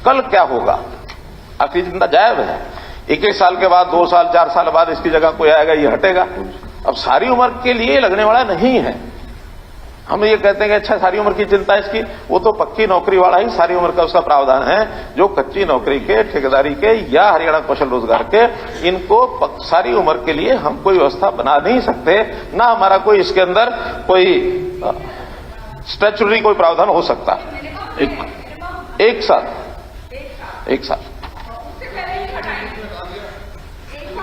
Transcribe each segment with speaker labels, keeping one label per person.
Speaker 1: कल क्या होगा, आखिरी जिंदा जायब है। 21 साल के बाद, 2 साल 4 साल बाद इसकी जगह कोई आएगा, ये हटेगा। अब सारी उम्र के लिए लगने वाला नहीं है। हम ये कहते हैं कि अच्छा सारी उम्र की चिंता है इसकी, वो तो पक्की नौकरी वाला ही सारी उम्र का उसका प्रावधान है। जो कच्ची नौकरी के, ठेकेदारी के या हरियाणा कौशल रोजगार के, इनको सारी उम्र के लिए हम कोई व्यवस्था बना नहीं सकते, ना हमारा कोई इसके अंदर कोई स्टैच्यूटरी कोई प्रावधान हो सकता। एक साल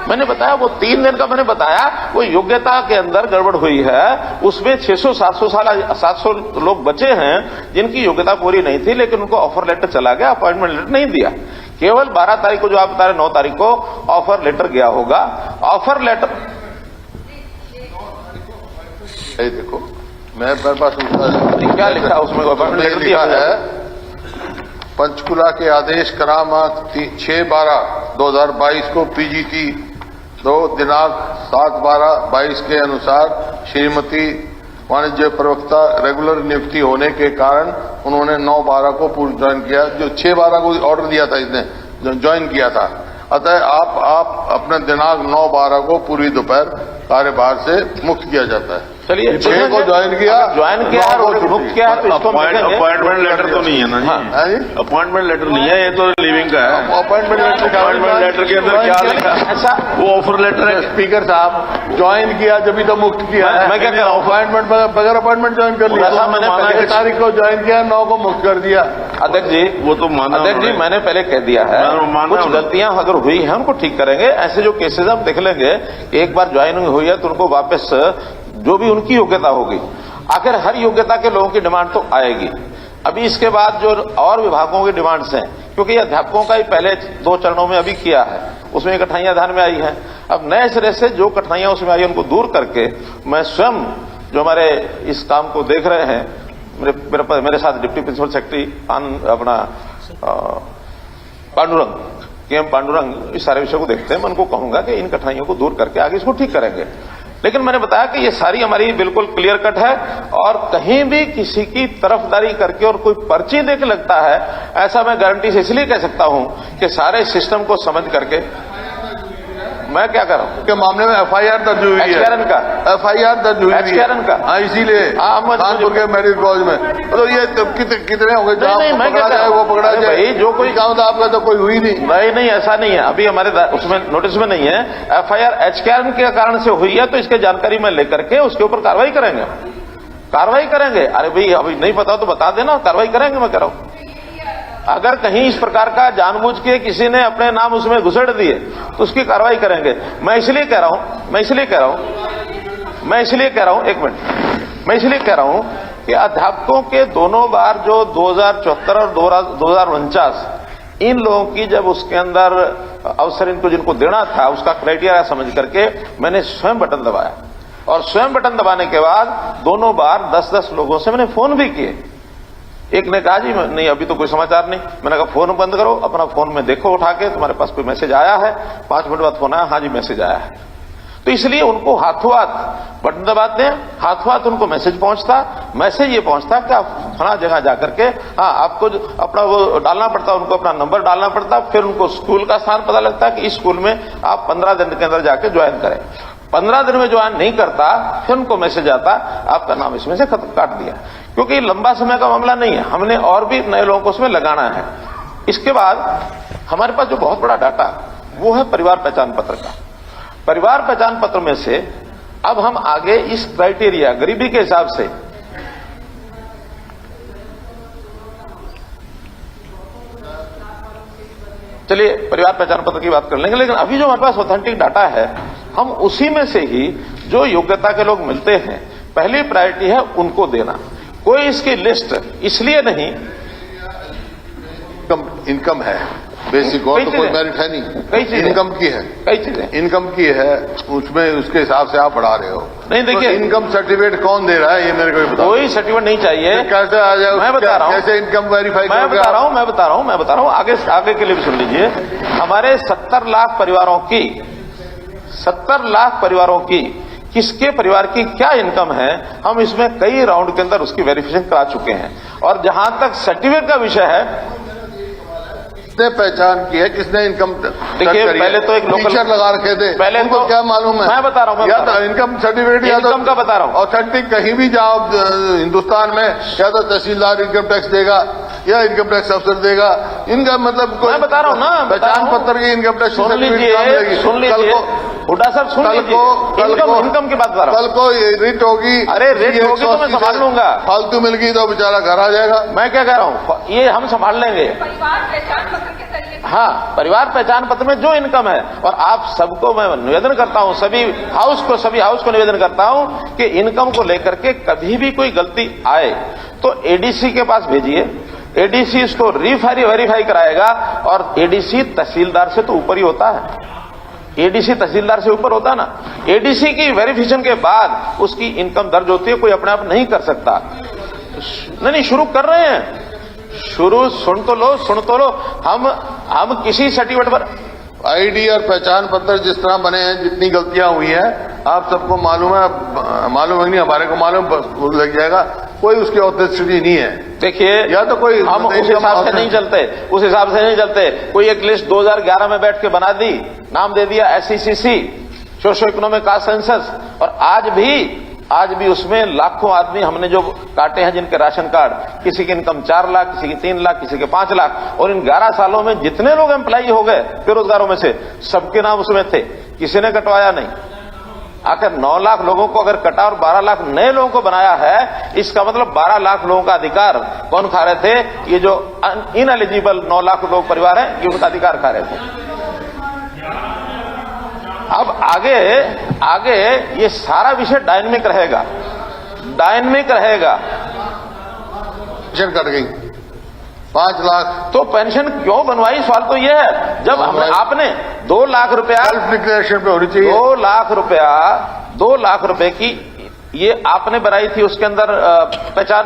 Speaker 1: मैंने बताया, वो 3 दिन का मैंने बताया, वो योग्यता के अंदर गड़बड़ हुई है। उसमें 600-700 लोग बचे हैं जिनकी योग्यता पूरी नहीं थी, लेकिन उनको ऑफर लेटर चला गया, अपॉइंटमेंट लेटर नहीं दिया। केवल 12 तारीख को, जो आप बता रहे 9 तारीख को ऑफर लेटर गया होगा। ऑफर लेटर
Speaker 2: देखो, मैं मेरे पास
Speaker 1: क्या लिखा है उसमें, अपॉइंटमेंट लेटर दिया है।
Speaker 2: पंचकुला के आदेश क्रमांक 6/12/2022 को पीजीटी 2 दिनांक 7/12/22 के अनुसार श्रीमती वाणिज्य प्रवक्ता रेगुलर नियुक्ति होने के कारण उन्होंने 9/12 को पूर्व ज्वाइन किया। जो 6/12 को ऑर्डर दिया था, इसने ज्वाइन किया था। अतः आप अपने दिनांक 9/12 को पूरी दोपहर कार्यभार से मुक्त किया जाता है।
Speaker 1: चलिए,
Speaker 2: 6 को ज्वाइन किया
Speaker 1: और मुक्त किया है, तो इसको
Speaker 3: अपॉइंटमेंट लेटर तो नहीं है ना जी, अपॉइंटमेंट लेटर नहीं है, ये तो लिविंग का है।
Speaker 2: अपॉइंटमेंट
Speaker 3: लेटर के अंदर क्या लिखा है?
Speaker 1: ऐसा
Speaker 3: वो ऑफर लेटर है।
Speaker 2: स्पीकर साहब, ज्वाइन किया जब तो मुक्त किया है।
Speaker 1: मैं क्या कह रहा हूँ,
Speaker 2: अपॉइंटमेंट बगैर अपॉइंटमेंट ज्वाइन कर लिया।
Speaker 1: ऐसा मैंने पहले
Speaker 2: 1 तारीख को ज्वाइन किया, 9 को मुक्त कर दिया।
Speaker 1: अध्यक्ष जी,
Speaker 3: वो तो माना
Speaker 1: अध्यक्ष जी, मैंने पहले कह दिया है, कुछ गलतियां अगर हुई हैं उनको ठीक करेंगे। ऐसे जो केसेस हम देख लेंगे, एक बार ज्वाइनिंग हुई है तो उनको वापस जो भी उनकी योग्यता होगी, आखिर हर योग्यता के लोगों की डिमांड तो आएगी। अभी इसके बाद जो और विभागों की डिमांड्स हैं, क्योंकि अध्यापकों का ही पहले 2 चरणों में अभी किया है, उसमें कठिनाइयां ध्यान में आई हैं। अब नए सिरे से जो कठिनाइयां उसमें आई उनको दूर करके मैं स्वयं, जो हमारे इस काम को देख रहे हैं, मेरे साथ डिप्टी प्रिंसिपल सेक्रेटरी अपना पांडुरंग, KM पांडुरंग, इस सारे विषय को देखते हैं। मैं उनको कहूंगा कि इन कठिनाइयों को दूर करके आगे इसको ठीक करेंगे। लेकिन मैंने बताया कि ये सारी हमारी बिल्कुल क्लियर कट है, और कहीं भी किसी की तरफदारी करके और कोई पर्ची देके लगता है, ऐसा मैं गारंटी से इसलिए कह सकता हूं कि सारे सिस्टम को समझ करके मैं क्या कर रहा हूं
Speaker 2: के मामले में FIR दर्ज हुई है। FIR दर्ज हुई है
Speaker 1: का।
Speaker 2: हाँ, इसीलिए कानपुर के मेडिकल कॉलेज में। तो ये कितने होंगे जहाँ पकड़ा जाए वो पकड़ा जाए।
Speaker 1: जो कोई
Speaker 2: काम था आपका तो कोई हुई
Speaker 1: नहीं, ऐसा नहीं है। अभी हमारे उसमें नोटिस में नहीं है। FIR HKRN के कारण से हुई है, तो इसकी जानकारी मैं लेकर के उसके ऊपर कार्रवाई करेंगे। अरे भाई, अभी नहीं पता तो बता देना, कार्रवाई करेंगे। मैं कह रहा हूं, अगर कहीं इस प्रकार का जानबूझ के किसी ने अपने नाम उसमें घुसेड़ दिए तो उसकी कार्रवाई करेंगे। मैं इसलिए कह रहा हूं कि अध्यापकों के दोनों बार जो 2074 और 2049, इन लोगों की जब उसके अंदर अवसर इनको जिनको देना था, उसका क्राइटेरिया समझ करके मैंने स्वयं बटन दबाया, और स्वयं बटन दबाने के बाद दोनों बार 10-10 लोगों से मैंने फोन भी किए। एक ने कहा जी नहीं, अभी तो कोई समाचार नहीं। मैंने कहा फोन बंद करो, अपना फोन में देखो उठा के, तुम्हारे पास कोई मैसेज आया है? 5 मिनट बाद फोन आया, हाँ जी मैसेज आया है। तो इसलिए उनको हाथों हाथ बटन दबाते हैं, हाथों हाथ उनको मैसेज ये पहुंचता कि आप फला जगह जाकर के, हाँ, आपको अपना वो डालना पड़ता, उनको अपना नंबर डालना पड़ता, फिर उनको स्कूल का स्थान पता लगता कि इस स्कूल में आप 15 दिन के अंदर जाके ज्वाइन करें। 15 दिन में ज्वाइन नहीं करता, फिर उनको मैसेज आता आपका नाम इसमें से काट दिया। क्योंकि लंबा समय का मामला नहीं है, हमने और भी नए लोगों को उसमें लगाना है। इसके बाद हमारे पास जो बहुत बड़ा डाटा वो है परिवार पहचान पत्र का। परिवार पहचान पत्र में से अब हम आगे इस क्राइटेरिया गरीबी के हिसाब से चलिए परिवार पहचान पत्र की बात कर लेंगे, लेकिन अभी जो हमारे पास ऑथेंटिक डाटा है, हम उसी में से ही जो योग्यता के लोग मिलते हैं, पहली प्रायोरिटी है उनको देना। कोई इसकी लिस्ट इसलिए नहीं,
Speaker 2: इनकम है बेसिक, और तो कोई मेरिट है नहीं,
Speaker 1: कई चीजें
Speaker 2: इनकम की है,
Speaker 1: कई चीजें
Speaker 2: इनकम की है, उसमें उसके हिसाब से आप बढ़ा रहे हो।
Speaker 1: नहीं देखिए,
Speaker 2: तो इनकम सर्टिफिकेट कौन दे रहा है ये मेरे को बताओ।
Speaker 1: कोई सर्टिफिकेट नहीं चाहिए।
Speaker 2: कैसे आ जाए?
Speaker 1: मैं बता रहा हूँ,
Speaker 2: कैसे इनकम वेरीफाई?
Speaker 1: मैं बता रहा हूँ, आगे के लिए भी सुन लीजिए। हमारे 70 लाख परिवारों की किसके परिवार की क्या इनकम है, हम इसमें कई राउंड के अंदर उसकी वेरिफिकेशन करा चुके हैं। और जहां तक सर्टिफिकेट का विषय है,
Speaker 2: किसने पहचान की है, किसने इनकम
Speaker 1: देखिए, पहले तो एक लोकल
Speaker 2: टीचर लगा रखे थे,
Speaker 1: पहले
Speaker 2: उनको
Speaker 1: तो
Speaker 2: क्या मालूम है?
Speaker 1: मैं बता रहा हूँ,
Speaker 2: या तो इनकम सर्टिफिकेट या तो
Speaker 1: इनकम का बता रहा हूँ,
Speaker 2: ऑथेंटिक कहीं भी जाओ हिंदुस्तान में, या तो तहसीलदार इनकम टैक्स देगा या इनकम टैक्स अफसर देगा। इनका मतलब
Speaker 1: मैं बता रहा हूँ ना,
Speaker 2: पहचान पत्र की इनकम टैक्स
Speaker 1: सुन लीजिए, सुन लीजिए हुड्डा साहब, सुन लीजिए, इनकम की बात बता रहा हूँ।
Speaker 2: कल को रिट होगी,
Speaker 1: अरे रिट होगी तो मैं संभाल लूंगा,
Speaker 2: फालतू मिल गई तो बेचारा घर आ जाएगा।
Speaker 1: मैं क्या कह रहा हूँ, ये हम संभाल लेंगे।
Speaker 4: परिवार पहचान पत्र के जरिए,
Speaker 1: हाँ, परिवार पहचान पत्र में जो इनकम है, और आप सबको मैं निवेदन करता हूँ, सभी हाउस को निवेदन करता हूँ कि इनकम को लेकर के कभी भी कोई गलती आए तो एडीसी के पास भेजिए, एडीसी इसको वेरीफाई कराएगा, और एडीसी तहसीलदार से तो ऊपर ही होता है, एडीसी तहसीलदार से ऊपर होता है ना। एडीसी की वेरिफिकेशन के बाद उसकी इनकम दर्ज होती है, कोई अपने आप नहीं कर सकता। नहीं, शुरू कर रहे हैं, शुरू सुन तो लो। हम किसी सर्टिफिकेट पर
Speaker 2: आईडी और पहचान पत्र जिस तरह बने हैं, जितनी गलतियां हुई हैं, आप सबको मालूम है नहीं, हमारे को मालूम लग जाएगा, कोई उसकी ऑथेंटिसिटी नहीं है।
Speaker 1: देखिए,
Speaker 2: या तो कोई
Speaker 1: हम उस हिसाब से नहीं चलते, कोई एक लिस्ट 2011 में बैठ के बना दी, नाम दे दिया SECC, socio economic caste census, और आज भी उसमें लाखों आदमी हमने जो काटे हैं जिनके राशन कार्ड, किसी की इनकम 4 लाख, किसी की 3 लाख, किसी के 5 लाख, और इन 11 सालों में जितने लोग एम्प्लॉई हो गए बेरोजगारों में से, सबके नाम उसमें थे, किसी ने कटवाया नहीं। आखिर 9 लाख लोगों को अगर कटा और 12 लाख नए लोगों को बनाया है, इसका मतलब 12 लाख लोगों का अधिकार कौन खा रहे थे? ये जो इनएलिजिबल 9 लाख लोग परिवार हैं, ये उनका अधिकार खा रहे थे। अब आगे ये सारा विषय डायनेमिक रहेगा।
Speaker 2: पेंशन कट गई 5 लाख,
Speaker 1: तो पेंशन क्यों बनवाई? सवाल तो ये है, जब आपने 2 लाख रुपया
Speaker 2: सेल्फ डिक्लेरेशन पे होनी चाहिए,
Speaker 1: 2 लाख रुपए की ये आपने बनाई थी, उसके अंदर पहचान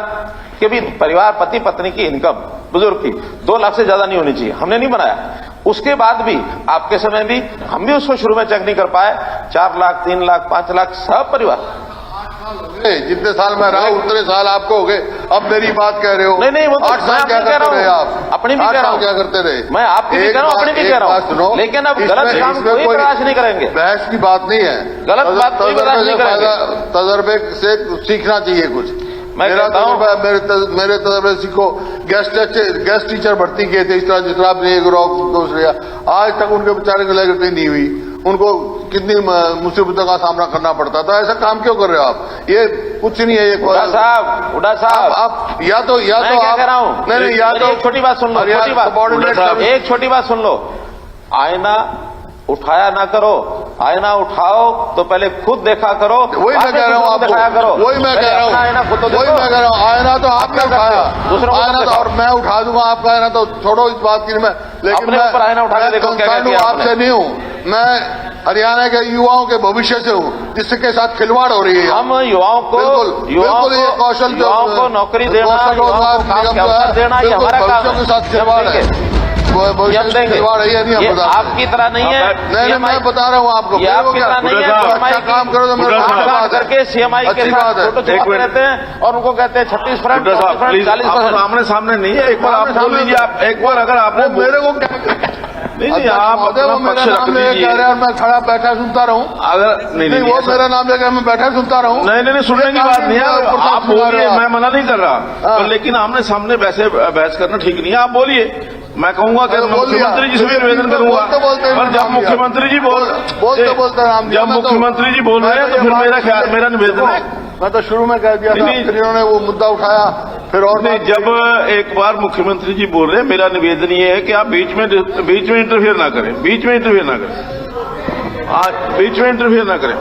Speaker 1: के भी परिवार, पति पत्नी की इनकम, बुजुर्ग की 2 लाख से ज्यादा नहीं होनी चाहिए, हमने नहीं बनाया। उसके बाद भी आपके समय भी हम भी उसको शुरू में चेक नहीं कर पाए, 4 लाख, 3 लाख, 5 लाख सब परिवार।
Speaker 2: जितने साल मैं रहा उतने साल आपको हो गए, अब मेरी बात कह रहे हो।
Speaker 1: नहीं, वो तो
Speaker 2: 8 साल क्या करते रहे आप?
Speaker 1: अपनी भी कह रहा हूँ,
Speaker 2: क्या करते रहे?
Speaker 1: मैं आपकी भी कह रहा हूँ, अपनी भी कह रहा हूँ, लेकिन अब गलत काम कोई बर्दाश्त नहीं करेंगे।
Speaker 2: बहस की बात नहीं है,
Speaker 1: गलत बात कोई बर्दाश्त नहीं करेंगे।
Speaker 2: तजर्बे से सीखना चाहिए कुछ। मेरे तजर्बे सीखो। गेस्ट टीचर भर्ती किए थे, इस तरह जिस तरह आपने एक दोष लिया, आज तक उनके बेचारे को लेकर नहीं हुई, उनको कितनी मुसीबतों का सामना करना पड़ता था। ऐसा काम क्यों कर रहे हो आप? ये कुछ नहीं है। ये
Speaker 1: हुड्डा साहब
Speaker 2: आप या तो
Speaker 1: मैं क्या कह रहा हूँ,
Speaker 2: नहीं, या तो
Speaker 1: एक छोटी बात सुन लो, एक छोटी बात सुन लो। आईना उठाया ना करो, आईना उठाओ तो पहले खुद देखा करो,
Speaker 2: वही मैं कह रहा हूँ, दिखाया करो, वही मैं कह रहा हूँ,
Speaker 1: आईना खुद तो देखो।
Speaker 2: वही मैं कह रहा हूँ, आईना तो आपने उठाया,
Speaker 1: दूसरों
Speaker 2: आईना तो, और मैं उठा दूंगा आपका आईना, तो छोड़ो इस बात की। मैं लेकिन मैं
Speaker 1: आईना उठा के देखो,
Speaker 2: आपसे नहीं हूँ, मैं हरियाणा के युवाओं के भविष्य से हूँ, जिसके साथ खिलवाड़ हो रही है।
Speaker 1: हम युवाओं को
Speaker 2: ये कौशल,
Speaker 1: युवाओं को नौकरी देना, देना, ये हमारा काम
Speaker 2: के साथ खिलवाड़ है, खिलवाड़ है, ये
Speaker 1: आपकी तरह नहीं है।
Speaker 2: नहीं, मैं बता रहा हूँ आपको,
Speaker 1: आपकी तरह नहीं है।
Speaker 2: अच्छा काम करो तो मेरे
Speaker 1: करके CMI के साथ फोटो छुपाते रहते हैं और उनको कहते हैं 36%, 40%।
Speaker 3: आमने सामने नहीं है, एक बार आप बोल लीजिए। आप एक बार अगर आपने
Speaker 2: मेरे को
Speaker 3: नहीं, आप
Speaker 2: वो मेरा नाम लेके कह रहे हैं और मैं खड़ा बैठा सुनता रहूं।
Speaker 3: अगर नहीं,
Speaker 2: वो मेरा नाम लेकर मैं बैठा सुनता रहूं।
Speaker 3: नहीं, सुनने की बात नहीं है, आप बोलिए, मैं मना नहीं कर रहा, लेकिन आमने सामने वैसे बहस करना ठीक नहीं है। आप बोलिए, मैं कहूंगा कि मुख्यमंत्री जी से भी निवेदन करूंगा, पर जब मुख्यमंत्री जी जब मुख्यमंत्री जी बोल रहे हैं तो फिर मेरा निवेदन है।
Speaker 2: मैं तो शुरू में कह दिया था, फिर इन्होंने वो मुद्दा उठाया, फिर और
Speaker 3: नहीं, जब एक बार मुख्यमंत्री जी बोल रहे हैं, मेरा निवेदन ये है कि आप बीच में इंटरफेयर ना करें, बीच में इंटरफेयर ना करें।